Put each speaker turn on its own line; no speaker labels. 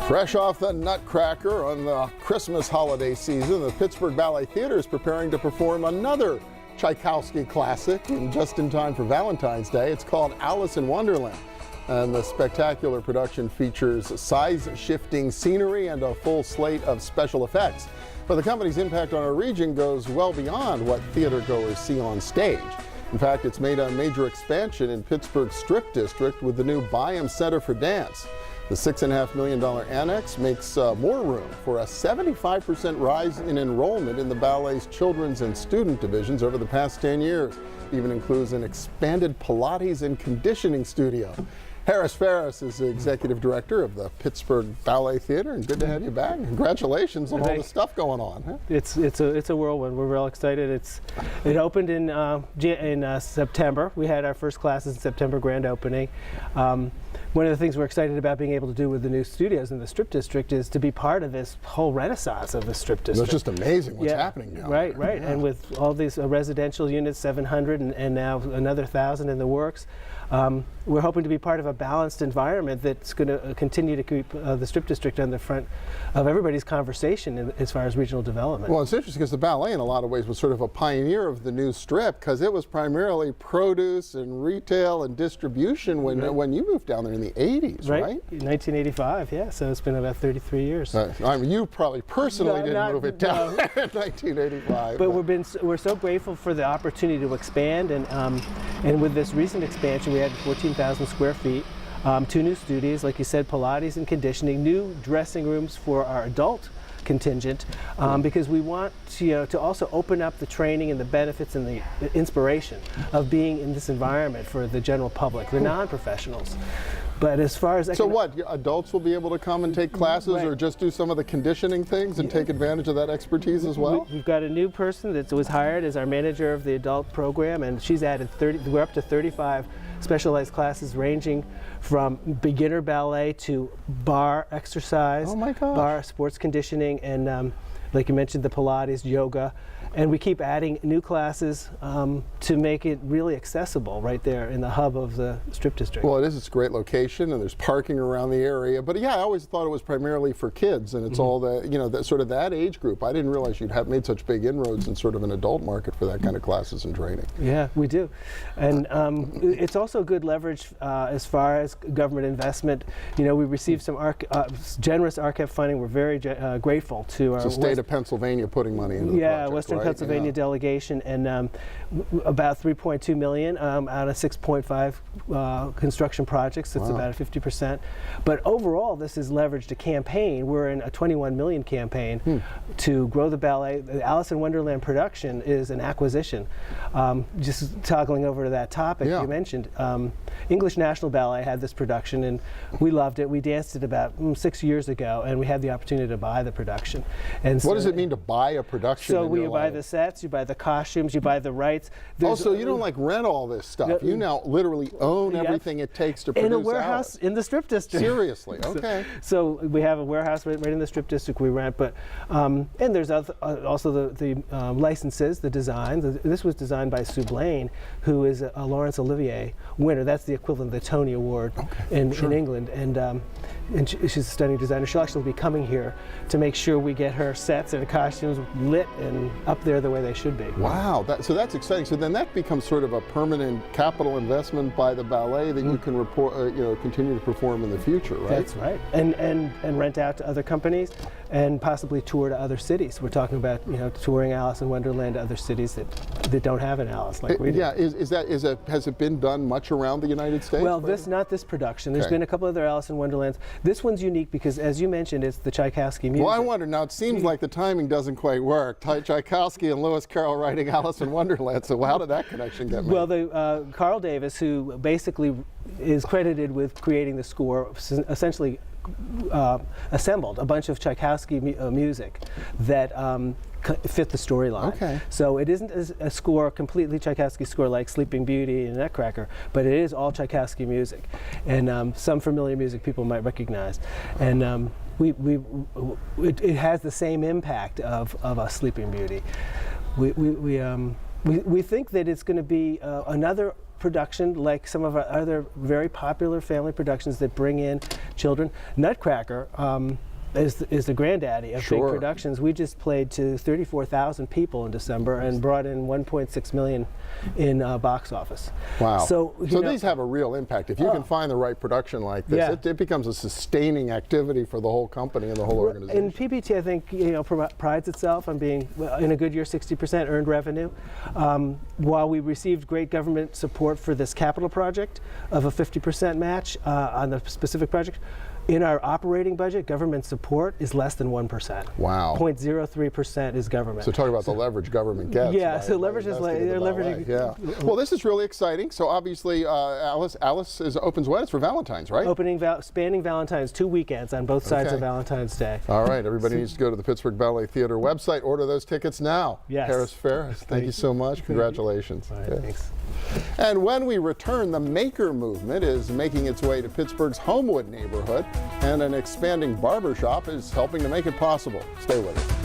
Fresh off the Nutcracker on the Christmas holiday season, the Pittsburgh Ballet Theatre is preparing to perform another Tchaikovsky classic, and just in time for Valentine's Day. It's called Alice in Wonderland. And the spectacular production features size-shifting scenery and a full slate of special effects. But the company's impact on our region goes well beyond what theater goers see on stage. In fact, it's made a major expansion in Pittsburgh's Strip District with the new Byam Center for Dance. The $6.5 million annex makes more room for a 75% rise in enrollment in the ballet's children's and student divisions over the past 10 years. Even includes an expanded Pilates and conditioning studio. Harris Ferris is the executive director of the Pittsburgh Ballet Theatre, and good to have you back. Congratulations on all the stuff going on. Huh?
It's a whirlwind. We're real excited. It opened in September. We had our first classes in September, grand opening. One of the things we're excited about being able to do with the new studios in the Strip District is to be part of this whole renaissance of the Strip District.
It's just amazing what's happening now.
Right.
Yeah.
And with all these residential units, 700, and now another 1,000 in the works, we're hoping to be part of a balanced environment that's going to continue to keep the Strip District on the front of everybody's conversation as far as regional development.
Well, it's interesting because the ballet in a lot of ways was sort of a pioneer of the new Strip, because it was primarily produce and retail and distribution when you moved down there in the 80s, right?
In 1985, yeah, so it's been about 33 years.
I mean, you probably personally didn't move it down in 1985.
But we're so grateful for the opportunity to expand, and with this recent expansion, we had 14,000 square feet, 2 new studios, like you said, Pilates and conditioning, new dressing rooms for our adult contingent, because we want to also open up the training and the benefits and the inspiration of being in this environment for the general public, the non-professionals. But as far as
so what, adults will be able to come and take classes or just do some of the conditioning things and take advantage of that expertise as well?
We've got a new person that was hired as our manager of the adult program, and she's added we're up to 35 specialized classes ranging from beginner ballet to bar exercise, bar sports conditioning, and like you mentioned, the Pilates, yoga. And we keep adding new classes to make it really accessible right there in the hub of the Strip District.
Well, it's a great location, and there's parking around the area. But yeah, I always thought it was primarily for kids, and it's all the, sort of that age group. I didn't realize you'd have made such big inroads in sort of an adult market for that kind of classes and training.
Yeah, we do. And it's also good leverage as far as government investment. We received some generous RCAP funding. We're very grateful to our
state of Pennsylvania putting money into the project,
Western Pennsylvania delegation, and about $3.2 million out of 6.5 construction projects. That's about 50%. But overall, this has leveraged a campaign. We're in a $21 million campaign to grow the ballet. The Alice in Wonderland production is an acquisition. Just toggling over to that topic you mentioned, English National Ballet had this production, and we loved it. We danced it about 6 years ago, and we had the opportunity to buy the production. And
what does it mean to buy a production?
So you buy the sets, you buy the costumes, you buy the rights.
So you don't rent all this stuff. You now literally own everything it takes to produce
in a warehouse in the Strip District.
Seriously, okay.
So we have a warehouse right in the Strip District we rent, but and there's also the licenses, the design. This was designed by Sue Blaine, who is a Laurence Olivier winner. That's the equivalent of the Tony Award in England, and she's a stunning designer. She'll actually be coming here to make sure we get her sets and costumes lit and up there the way they should be.
Wow, so that's exciting. So then that becomes sort of a permanent capital investment by the ballet that you can continue to perform in the future, right?
That's right, and rent out to other companies and possibly tour to other cities. We're talking about touring Alice in Wonderland to other cities that don't have an Alice like we do.
Yeah, has it been done much around the United States?
Well, not this production. There's been a couple other Alice in Wonderlands. This one's unique because, as you mentioned, it's the Tchaikovsky music.
Well, I wonder, now it seems like the timing doesn't quite work. Tchaikovsky and Lewis Carroll writing Alice in Wonderland, so how did that connection get made?
Well, Carl Davis, who basically is credited with creating the score, essentially assembled a bunch of Tchaikovsky music that fit the storyline.
Okay.
So it isn't a score, completely Tchaikovsky score like Sleeping Beauty and Nutcracker, but it is all Tchaikovsky music, and some familiar music people might recognize. And it has the same impact of a Sleeping Beauty. We think that it's going to be another production like some of our other very popular family productions that bring in children. Nutcracker is the granddaddy of big productions. We just played to 34,000 people in December and brought in 1.6 million in box office.
Wow.
So
these have a real impact. If you can find the right production like this, it becomes a sustaining activity for the whole company and the whole organization.
And PBT, I think, prides itself on being, in a good year, 60% earned revenue. While we received great government support for this capital project of a 50% match on the specific project, in our operating budget, government support is less than 1%.
Wow.
0.03% is government.
So talk about the leverage government gets.
Yeah, so leverage is like, they're leveraging.
Yeah. Well, this is really exciting. So obviously, Alice opens when? It's for Valentine's, right?
Spanning Valentine's, 2 weekends on both sides of Valentine's Day.
All right, everybody needs to go to the Pittsburgh Ballet Theatre website, order those tickets now.
Yes.
Harris Ferris, thank you so much. Congratulations.
All right, thanks.
And when we return, the maker movement is making its way to Pittsburgh's Homewood neighborhood, and an expanding barbershop is helping to make it possible. Stay with us.